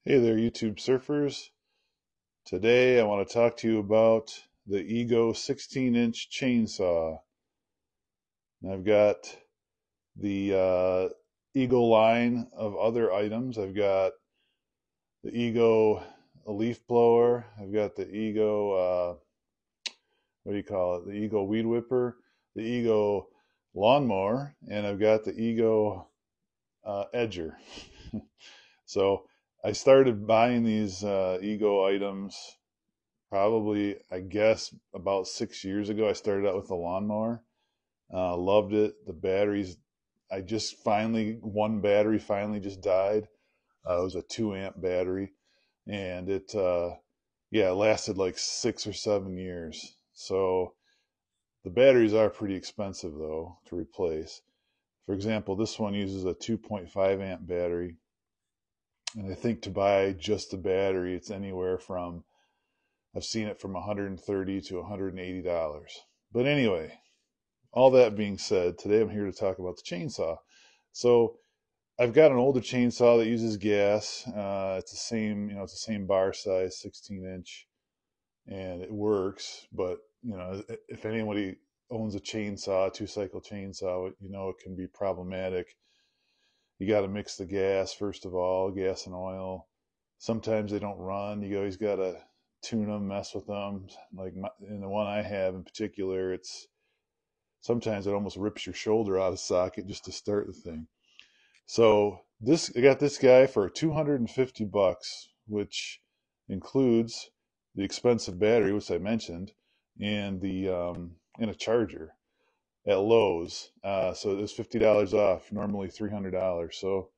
Hey there, YouTube surfers. Today I want to talk to you about the Ego 16-inch chainsaw. And I've got the Ego line of other items. I've got the Ego leaf blower. I've got the Ego, what do you call it? The Ego weed whipper, the Ego lawnmower, and I've got the Ego edger. So I started buying these Ego items probably, I guess, about 6 years ago. I started out with the lawnmower. Loved it. The batteries, one battery finally just died. It was a 2 amp battery, and it lasted like 6 or 7 years. So the batteries are pretty expensive though to replace. For example, this one uses a 2.5 amp battery, and I think to buy just the battery, it's anywhere from I've seen it from $130 to $180. But anyway, all that being said, today I'm here to talk about the chainsaw. So I've got an older chainsaw that uses gas. It's it's the same bar size, 16-inch, and it works. But if anybody owns a chainsaw, a 2-cycle chainsaw, it can be problematic. You got to mix the gas first of all, gas and oil. Sometimes they don't run. You always got to tune them, mess with them. Like in the one I have in particular, sometimes it almost rips your shoulder out of socket just to start the thing. So I got this guy for $250, which includes the expensive battery, which I mentioned, and a charger at Lowe's. So it was $50 off, normally $300. So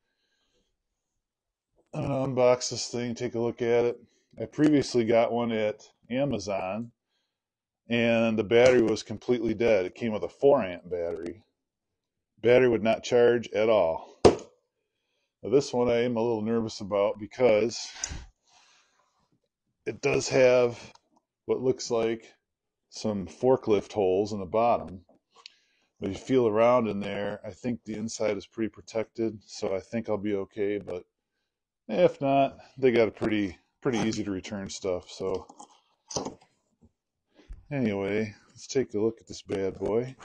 I'm gonna unbox this thing, take a look at it. I previously got one at Amazon, and the battery was completely dead. It came with a 4 amp battery. Battery would not charge at all. Now, this one I am a little nervous about because it does have what looks like some forklift holes in the bottom. But you feel around in there, I think the inside is pretty protected, so I think I'll be okay. But if not, they got a pretty easy to return stuff. So anyway, let's take a look at this bad boy.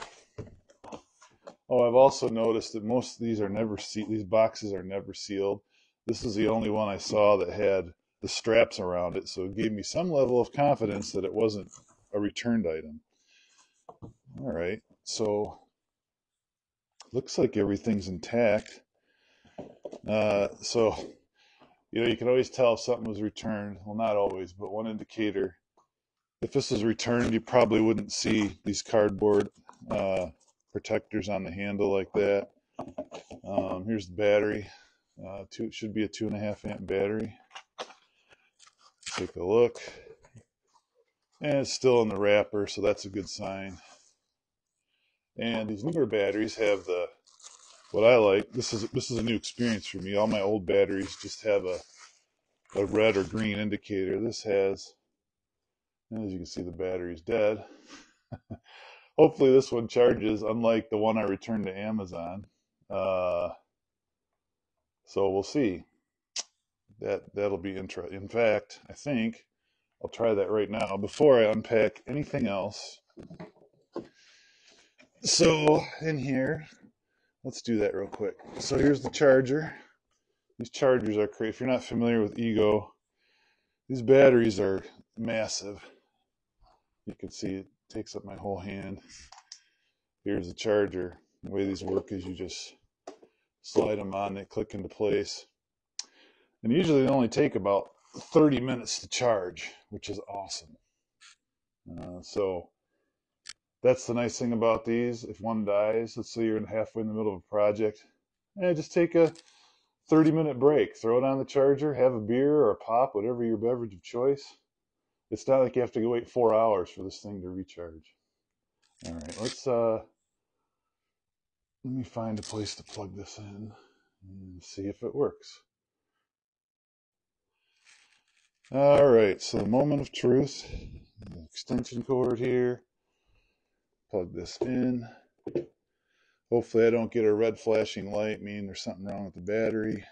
Oh, I've also noticed that most of these are never these boxes are never sealed. This is the only one I saw that had the straps around it, so it gave me some level of confidence that it wasn't a returned item. All right, so looks like everything's intact. So you can always tell if something was returned. Well, not always, but one indicator. If this was returned, you probably wouldn't see these cardboard protectors on the handle like that. Here's the battery. It should be a 2.5 amp battery. Take a look. And it's still in the wrapper, so that's a good sign. And these newer batteries have what I like. This is a new experience for me. All my old batteries just have a red or green indicator. This has, and as you can see, the battery's dead. Hopefully this one charges, unlike the one I returned to Amazon. So we'll see. That'll be interesting. In fact, I think I'll try that right now before I unpack anything else. So in here, let's do that real quick. So here's the charger. These chargers are crazy. If you're not familiar with Ego, these batteries are massive. You can see it takes up my whole hand. Here's the charger. The way these work is you just slide them on, they click into place. And usually they only take about 30 minutes to charge, which is awesome. So that's the nice thing about these. If one dies, let's say you're halfway in the middle of a project, just take a 30-minute break. Throw it on the charger, have a beer or a pop, whatever your beverage of choice. It's not like you have to go wait 4 hours for this thing to recharge. All right, let me find a place to plug this in and see if it works. All right, so the moment of truth, extension cord here, plug this in. Hopefully I don't get a red flashing light, meaning there's something wrong with the battery.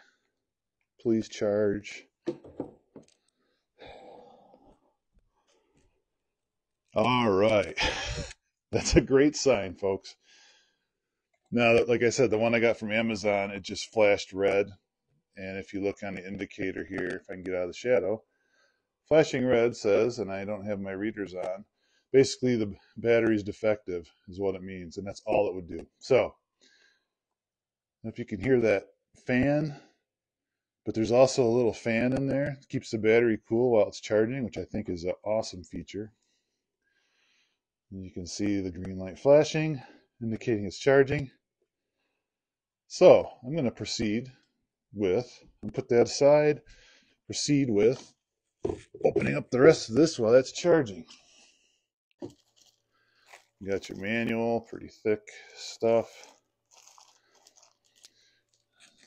Please charge. All right. That's a great sign, folks. Now, like I said, the one I got from Amazon, it just flashed red. And if you look on the indicator here, if I can get out of the shadow, flashing red says, and I don't have my readers on, basically the battery's defective is what it means. And that's all it would do. So if you can hear that fan, but there's also a little fan in there. It keeps the battery cool while it's charging, which I think is an awesome feature. And you can see the green light flashing, indicating it's charging. So I'm going to proceed with, and put that aside, proceed with opening up the rest of this while that's charging. You got your manual, pretty thick stuff.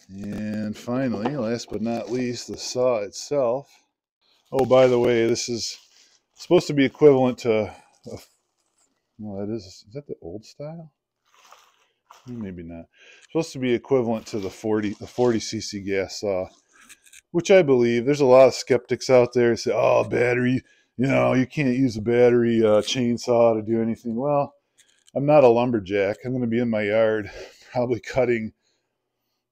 And finally, last but not least, the saw itself. Oh, by the way, this is supposed to be equivalent to, well, is that the old style? Maybe not. It's supposed to be equivalent to the 40cc gas saw, which I believe. There's a lot of skeptics out there who say, oh, battery, you can't use a battery chainsaw to do anything. Well, I'm not a lumberjack. I'm going to be in my yard, probably cutting,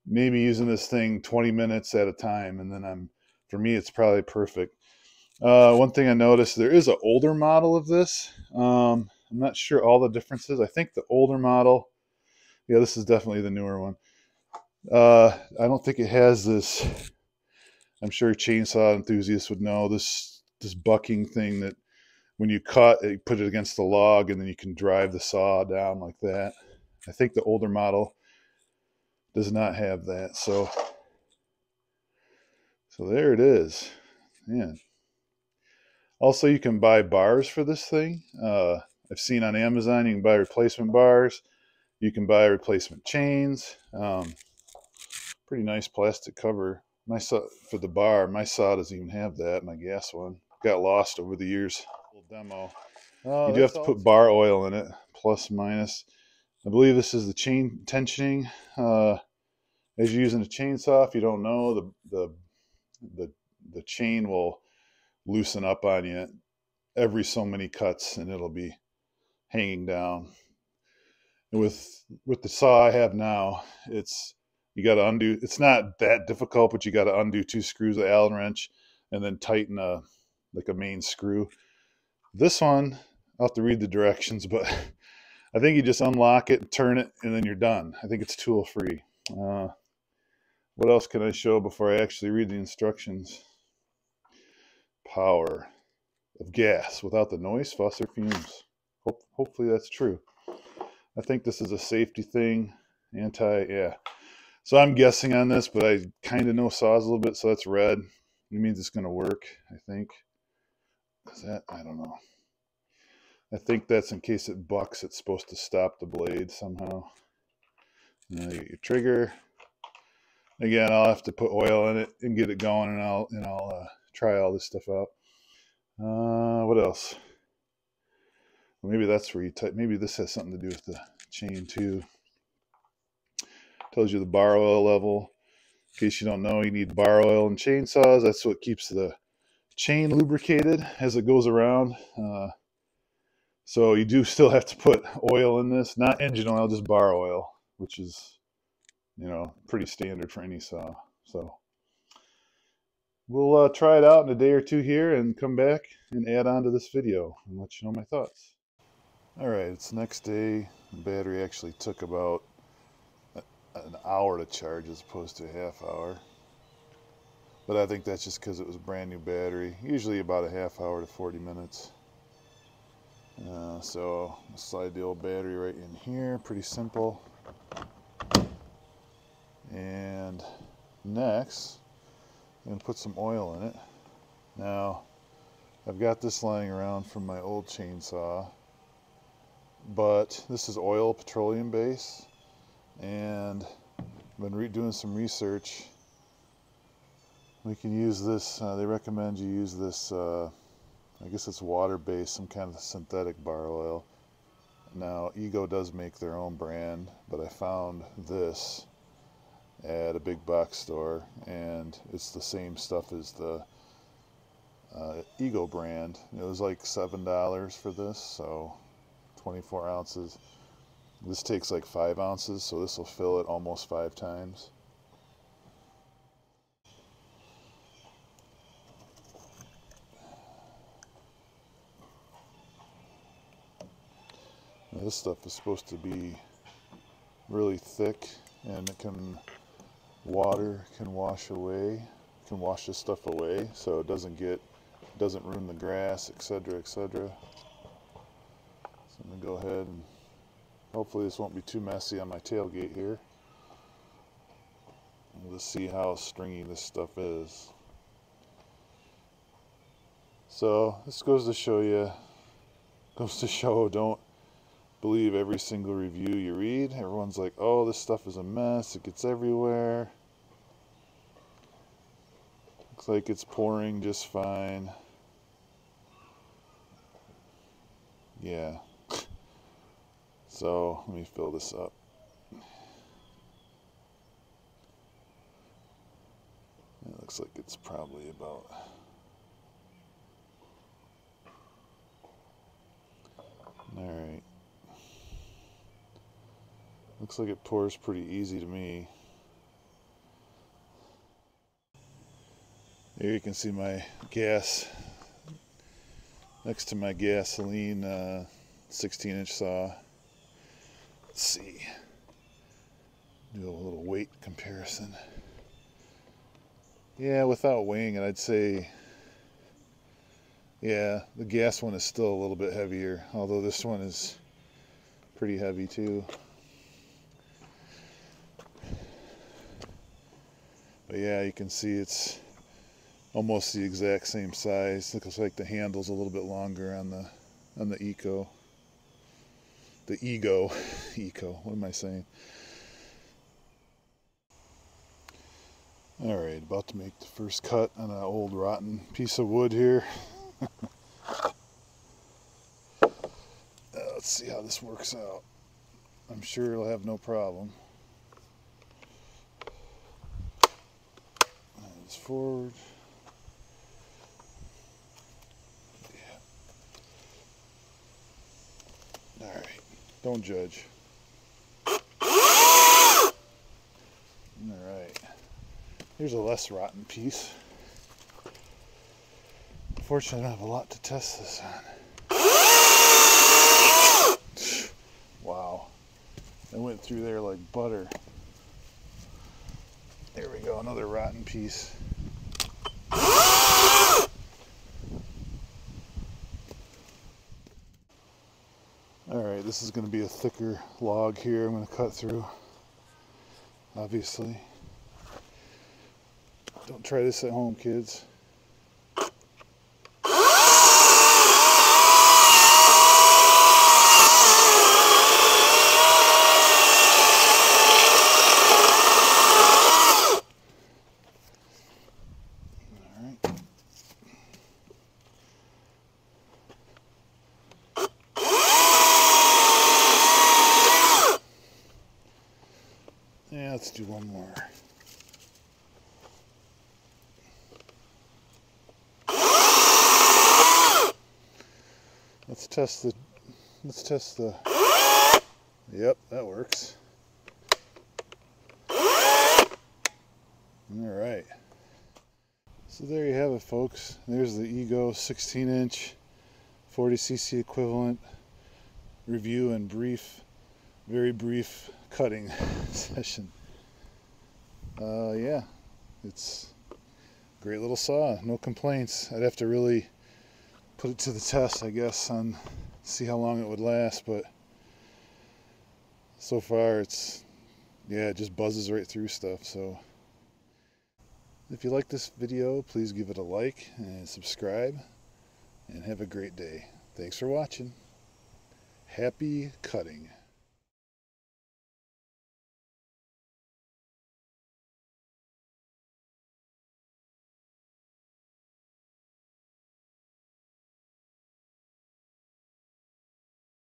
maybe using this thing 20 minutes at a time. And then for me, it's probably perfect. One thing I noticed, there is an older model of this. I'm not sure all the differences. I think the older model, yeah, this is definitely the newer one. I don't think it has this, I'm sure chainsaw enthusiasts would know, this bucking thing that when you cut, you put it against the log and then you can drive the saw down like that. I think the older model does not have that. So there it is. Man. Also, you can buy bars for this thing. I've seen on Amazon, you can buy replacement bars. You can buy replacement chains. Pretty nice plastic cover. My saw for the bar. My saw doesn't even have that. My gas one got lost over the years. Little demo. Oh, you do have to put bar oil in it, plus minus. I believe this is the chain tensioning. As you're using a chainsaw, if you don't know, the chain will loosen up on you every so many cuts, and it'll be hanging down. And with the saw I have now, you got to undo. It's not that difficult, but you got to undo 2 screws of Allen wrench and then tighten a main screw. This one, I'll have to read the directions, but I think you just unlock it, turn it, and then you're done. I think it's tool free. What else can I show before I actually read the instructions? Power of gas without the noise, fuss, or fumes. Hopefully that's true. I think this is a safety thing. Yeah. So I'm guessing on this, but I kind of know saws a little bit, so that's red. It means it's going to work, I think. I don't know. I think that's in case it bucks, it's supposed to stop the blade somehow. Now you get your trigger. Again, I'll have to put oil in it and get it going, and I'll try all this stuff out. What else? Well, maybe that's where you type. Maybe this has something to do with the chain too. Tells you the bar oil level. In case you don't know, you need bar oil in chainsaws. That's what keeps the chain lubricated as it goes around. So you do still have to put oil in this, not engine oil, just bar oil, which is, pretty standard for any saw. So we'll try it out in a day or two here and come back and add on to this video and let you know my thoughts. All right, it's the next day. The battery actually took about an hour to charge as opposed to a half hour. But I think that's just because it was a brand new battery. Usually about a half hour to 40 minutes. So I'll slide the old battery right in here. Pretty simple. And next, I'm going to put some oil in it. Now, I've got this lying around from my old chainsaw. But this is oil, petroleum base. And I've been doing some research. We can use this, they recommend you use this, I guess it's water-based, some kind of synthetic bar oil. Now, Ego does make their own brand, but I found this, at a big box store, and it's the same stuff as the Ego brand. It was like $7 for this, so 24 ounces. This takes like 5 ounces, so this will fill it almost 5 times. Now, this stuff is supposed to be really thick, and water can wash this stuff away, so it doesn't ruin the grass, etc., etc. So I'm gonna go ahead and hopefully this won't be too messy on my tailgate here. We'll just see how stringy this stuff is. So this goes to show, don't believe every single review you read. Everyone's like, oh, this stuff is a mess, it gets everywhere. Looks like it's pouring just fine. Yeah. So let me fill this up. It looks like it's probably about alright. Looks like it pours pretty easy to me. Here you can see my gas, next to my gasoline 16-inch saw. Let's see, do a little weight comparison. Yeah, without weighing it, I'd say, yeah, the gas one is still a little bit heavier, although this one is pretty heavy too. But yeah, you can see it's almost the exact same size. Looks like the handle's a little bit longer on the Eco. The Ego. Eco. What am I saying? Alright, about to make the first cut on an old rotten piece of wood here. Let's see how this works out. I'm sure it'll have no problem. It's forward. Yeah. Alright, don't judge. Alright, here's a less rotten piece. Unfortunately, I don't have a lot to test this on. Wow, I went through there like butter. There we go, another rotten piece. Alright, this is going to be a thicker log here I'm going to cut through, obviously. Don't try this at home, kids. Yeah, let's do one more. Let's test the, yep, that works. Alright. So there you have it, folks. There's the Ego 16-inch 40cc equivalent review and very brief cutting session. Yeah, it's a great little saw, no complaints. I'd have to really put it to the test, I guess, on see how long it would last, but so far it just buzzes right through stuff. So if you like this video, please give it a like and subscribe, and have a great day. Thanks for watching. Happy cutting.